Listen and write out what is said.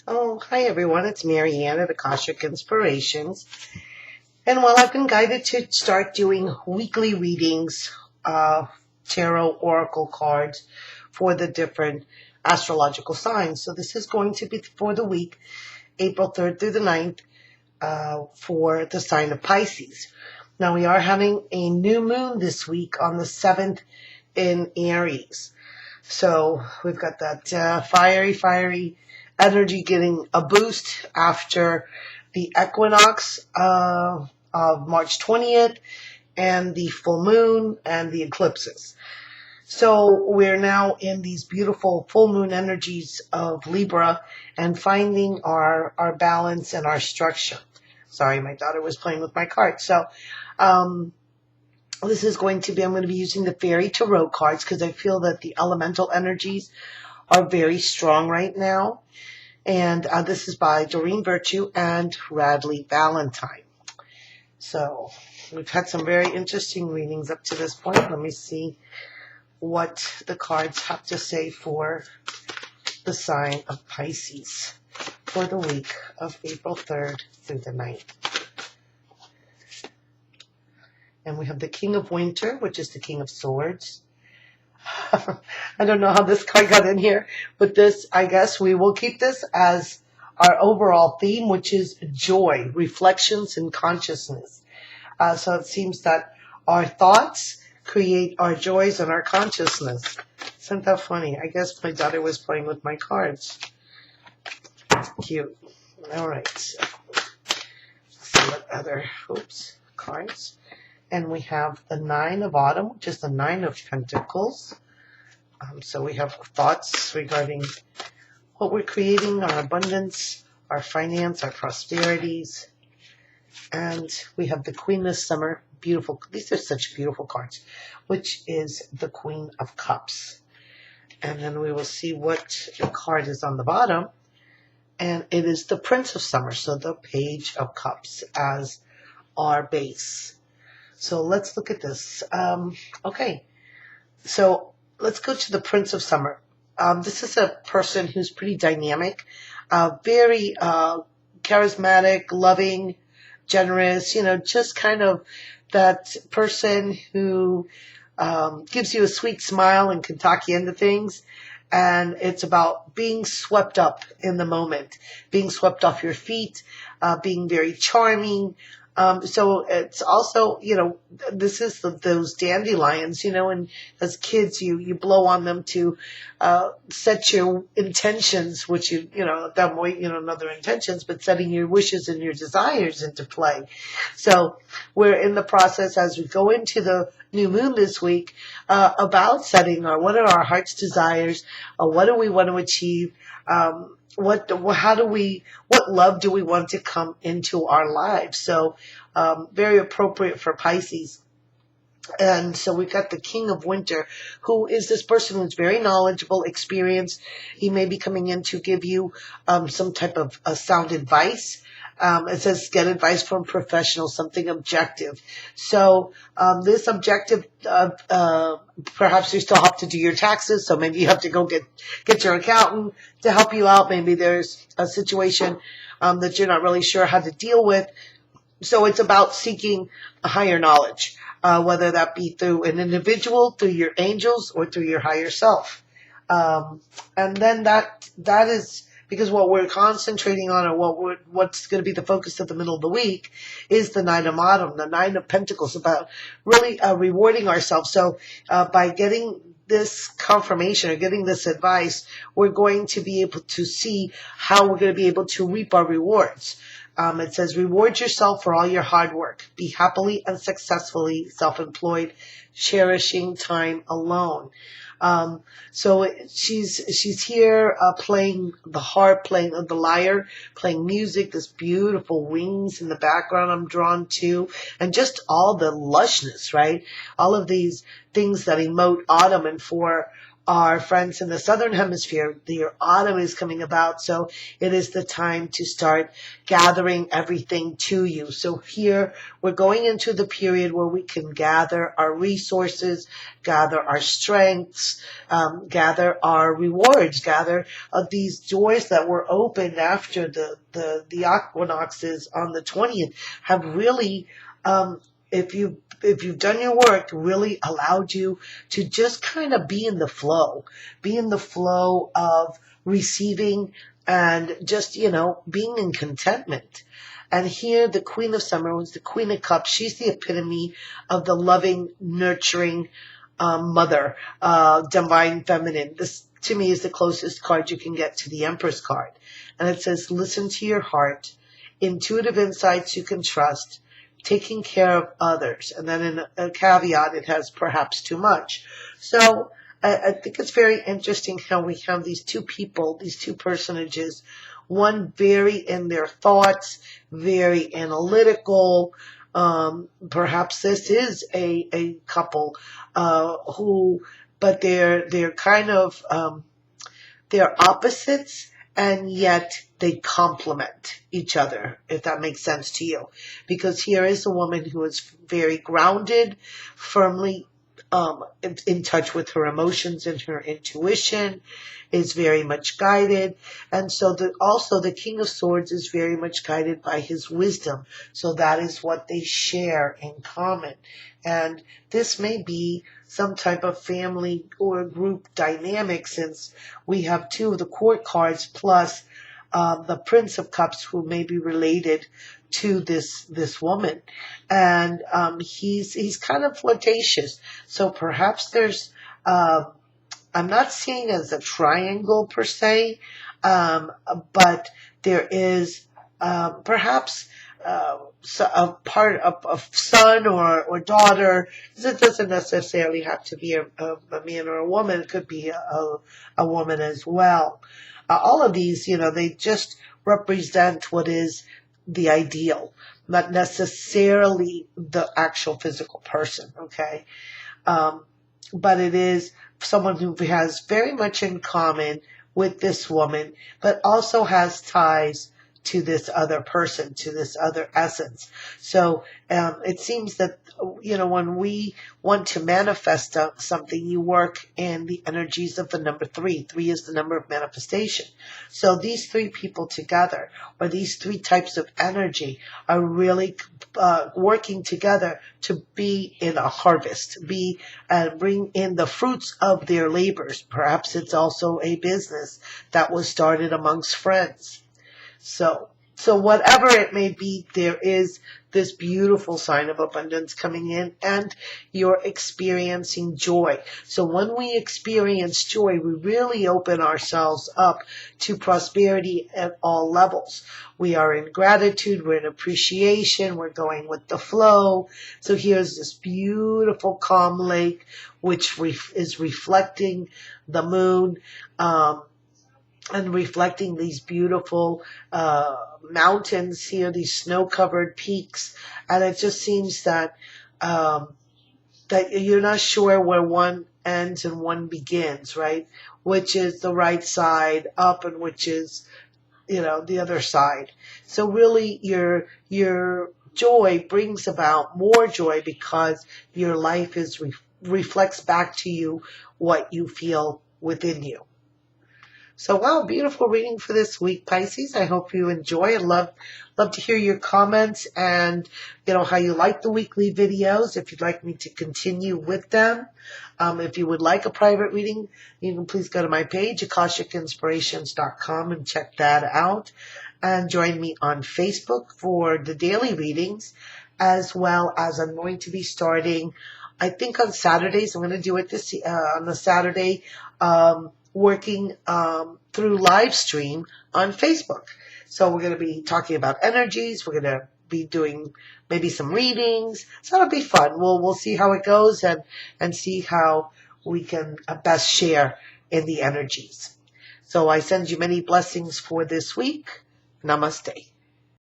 Oh, hi everyone. It's Marianne at Akashic Inspirations. And while I've been guided to start doing weekly readings, tarot oracle cards for the different astrological signs. So this is going to be for the week, April 3rd through the 9th, for the sign of Pisces. Now we are having a new moon this week on the 7th in Aries. So we've got that fiery energy getting a boost after the equinox of March 20th and the full moon and the eclipses. So we're now in these beautiful full moon energies of Libra and finding our balance and our structure. Sorry, my daughter was playing with my cards. So this is going to be, I'm going to be using the Fairy Tarot cards because I feel that the elemental energies are very strong right now. And this is by Doreen Virtue and Radley Valentine. So we've had some very interesting readings up to this point. Let me see what the cards have to say for the sign of Pisces for the week of April 3rd through the 9th. And we have the King of Winter, which is the King of Swords. I don't know how this card got in here, but this, I guess we will keep this as our overall theme, which is joy, reflections, and consciousness. So it seems that our thoughts create our joys and our consciousness. Isn't that funny? I guess my daughter was playing with my cards. Cute. All right. So let's see what other, cards. And we have the Nine of Autumn, which is the Nine of Pentacles. So we have thoughts regarding what we're creating, our abundance, our finance, our prosperities. And we have the Queen of Summer, beautiful. These are such beautiful cards, which is the Queen of Cups. And then we will see what the card is on the bottom. And it is the Prince of Summer, so the Page of Cups as our base. So let's look at this. Okay, so let's go to the Prince of Summer. This is a person who's pretty dynamic, very charismatic, loving, generous, just kind of that person who gives you a sweet smile and can talk you into things. And it's about being swept up in the moment, being swept off your feet, being very charming. So it's also, this is those dandelions, and as kids, you blow on them to, set your intentions, which that way, not their intentions, but setting your wishes and your desires into play. So we're in the process as we go into the new moon this week, about setting what are our heart's desires, what do we want to achieve, what love do we want to come into our lives? So, very appropriate for Pisces. And so we've got the King of Winter, who is this person who's very knowledgeable, experienced. He may be coming in to give you some type of sound advice. It says get advice from professionals, something objective. So this objective, perhaps you still have to do your taxes, so maybe you have to go get your accountant to help you out. Maybe there's a situation that you're not really sure how to deal with. So it's about seeking a higher knowledge, whether that be through an individual, through your angels, or through your higher self. And then that is because what we're concentrating on, or what's going to be the focus of the middle of the week, is the Nine of Autumn, the Nine of Pentacles, about really rewarding ourselves. So by getting this confirmation or getting this advice, we're going to be able to see how we're going to be able to reap our rewards. It says, reward yourself for all your hard work. Be happily and successfully self-employed, cherishing time alone. So she's here playing the harp, playing the lyre, playing music, this beautiful wings in the background I'm drawn to, and just all the lushness, right? All of these things that emote autumn, and for our friends in the southern hemisphere, your autumn is coming about, so it is the time to start gathering everything to you. So here we're going into the period where we can gather our resources, gather our strengths, gather our rewards, gather these doors that were opened after the equinoxes on the 20th have really, if you've done your work, really allowed you to just kind of be in the flow of receiving and just, being in contentment. And here the Queen of Summer was the Queen of Cups. She's the epitome of the loving, nurturing mother, divine feminine. This to me is the closest card you can get to the Empress card. And it says, listen to your heart, intuitive insights you can trust, taking care of others. And then in a caveat, it has perhaps too much. So I think it's very interesting how we have these two people, these two personages, one very in their thoughts, very analytical. Perhaps this is a couple but they're kind of, they're opposites, and yet they complement each other, if that makes sense to you. Because here is a woman who is very grounded, firmly in touch with her emotions and her intuition, is very much guided. And so also the King of Swords is very much guided by his wisdom. So that is what they share in common. And this may be some type of family or group dynamic, since we have two of the court cards plus the Prince of Cups, who may be related to this woman. And he's kind of flirtatious. So perhaps there's, I'm not seeing as a triangle per se, but there is perhaps a part of son or daughter. It doesn't necessarily have to be a man or a woman. It could be a woman as well. All of these, they just represent what is the ideal, not necessarily the actual physical person, okay? But it is someone who has very much in common with this woman, but also has ties to this other person, to this other essence. So it seems that, when we want to manifest something, you work in the energies of the number 3. 3 is the number of manifestation. So these three people together, or these three types of energy, are really working together to be in a harvest, bring in the fruits of their labors. Perhaps it's also a business that was started amongst friends. So whatever it may be, there is this beautiful sign of abundance coming in, and you're experiencing joy. So when we experience joy, we really open ourselves up to prosperity at all levels. We are in gratitude, we're in appreciation, we're going with the flow. So here's this beautiful calm lake, which is reflecting the moon, and reflecting these beautiful mountains here, these snow-covered peaks. And it just seems that that you're not sure where one ends and one begins, right? Which is the right side up and which is, the other side. So really your joy brings about more joy because your life reflects back to you what you feel within you. So, wow, beautiful reading for this week, Pisces. I hope you enjoy. I'd love to hear your comments and, how you like the weekly videos, if you'd like me to continue with them. If you would like a private reading, you can please go to my page, AkashicInspirations.com, and check that out. And join me on Facebook for the daily readings, as well as I'm going to be starting, I think on Saturdays. I'm going to do it on the Saturday, working through live stream on Facebook. So we're going to be talking about energies. We're going to be doing maybe some readings. So it'll be fun. We'll see how it goes and see how we can best share in the energies. So I send you many blessings for this week. Namaste.